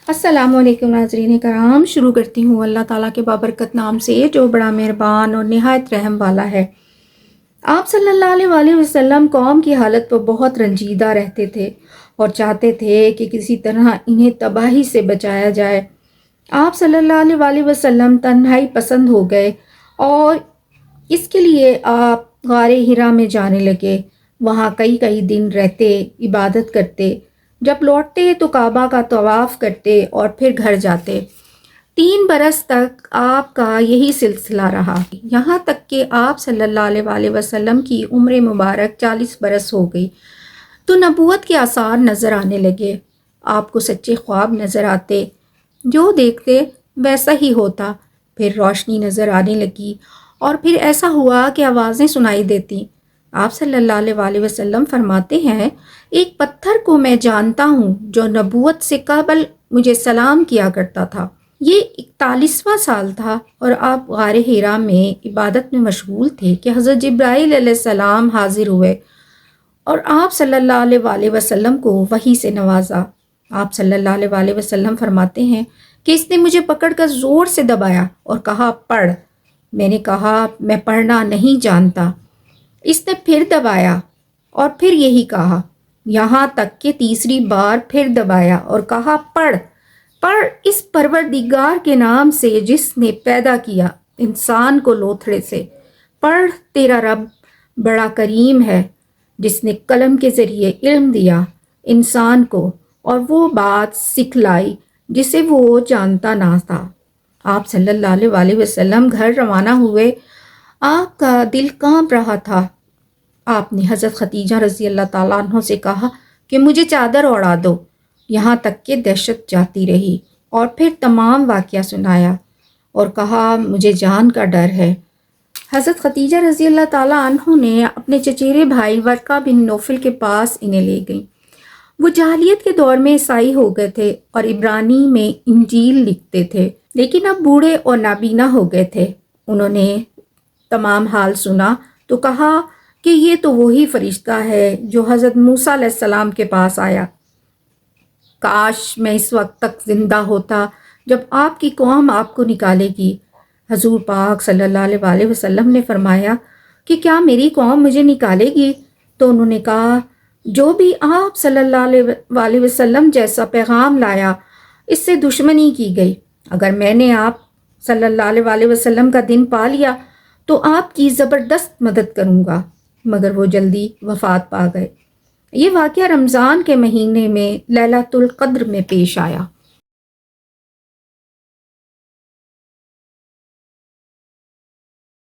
السلام علیکم ناظرین کرام، شروع کرتی ہوں اللہ تعالیٰ کے بابرکت نام سے جو بڑا مہربان اور نہایت رحم والا ہے۔ آپ صلی اللہ علیہ وآلہ وسلم قوم کی حالت پر بہت رنجیدہ رہتے تھے اور چاہتے تھے کہ کسی طرح انہیں تباہی سے بچایا جائے۔ آپ صلی اللہ علیہ وآلہ وسلم تنہائی پسند ہو گئے اور اس کے لیے آپ غار حرا میں جانے لگے۔ وہاں کئی دن رہتے، عبادت کرتے، جب لوٹتے تو کعبہ کا طواف کرتے اور پھر گھر جاتے۔ 3 برس تک آپ کا یہی سلسلہ رہا، یہاں تک کہ آپ صلی اللہ علیہ وآلہ وسلم کی عمر مبارک 40 برس ہو گئی تو نبوت کے آثار نظر آنے لگے۔ آپ کو سچے خواب نظر آتے، جو دیکھتے ویسا ہی ہوتا۔ پھر روشنی نظر آنے لگی اور پھر ایسا ہوا کہ آوازیں سنائی دیتی۔ آپ صلی اللہ علیہ وآلہ وسلم فرماتے ہیں، ایک پتھر کو میں جانتا ہوں جو نبوت سے قبل مجھے سلام کیا کرتا تھا۔ یہ 41واں سال تھا اور آپ غار حرا میں عبادت میں مشغول تھے کہ حضرت جبرائیل علیہ السلام حاضر ہوئے اور آپ صلی اللہ علیہ وآلہ وسلم کو وحی سے نوازا۔ آپ صلی اللہ علیہ وآلہ وسلم فرماتے ہیں کہ اس نے مجھے پکڑ کر زور سے دبایا اور کہا پڑھ۔ میں نے کہا میں پڑھنا نہیں جانتا۔ اس نے پھر دبایا اور پھر یہی کہا، یہاں تک کہ تیسری بار پھر دبایا اور کہا پڑھ اس پروردگار کے نام سے جس نے پیدا کیا انسان کو لوتھڑے سے۔ پڑھ تیرا رب بڑا کریم ہے جس نے قلم کے ذریعے علم دیا انسان کو اور وہ بات سکھلائی جسے وہ جانتا نہ تھا۔ آپ صلی اللہ علیہ وآلہ وسلم گھر روانہ ہوئے۔ آپ کا دل کانپ رہا تھا۔ آپ نے حضرت خدیجہ رضی اللہ تعالیٰ عنہ سے کہا کہ مجھے چادر اوڑھا دو، یہاں تک کہ دہشت جاتی رہی، اور پھر تمام واقعہ سنایا اور کہا مجھے جان کا ڈر ہے۔ حضرت خدیجہ رضی اللہ تعالیٰ عنہ نے اپنے چچیرے بھائی ورقہ بن نوفل کے پاس انہیں لے گئیں۔ وہ جاہلیت کے دور میں عیسائی ہو گئے تھے اور عبرانی میں انجیل لکھتے تھے، لیکن اب بوڑھے اور نابینا ہو گئے تھے۔ انہوں نے تمام حال سنا تو کہا کہ یہ تو وہی فرشتہ ہے جو حضرت موسیٰ علیہ السلام کے پاس آیا۔ کاش میں اس وقت تک زندہ ہوتا جب آپ کی قوم آپ کو نکالے گی۔ حضور پاک صلی اللہ علیہ وآلہ وسلم نے فرمایا کہ کیا میری قوم مجھے نکالے گی؟ تو انہوں نے کہا جو بھی آپ صلی اللہ علیہ وآلہ وسلم جیسا پیغام لایا اس سے دشمنی کی گئی۔ اگر میں نے آپ صلی اللہ علیہ وآلہ وسلم کا دن پا لیا تو آپ کی زبردست مدد کروں گا، مگر وہ جلدی وفات پا گئے۔ یہ واقعہ رمضان کے مہینے میں لیلۃ القدر میں پیش آیا۔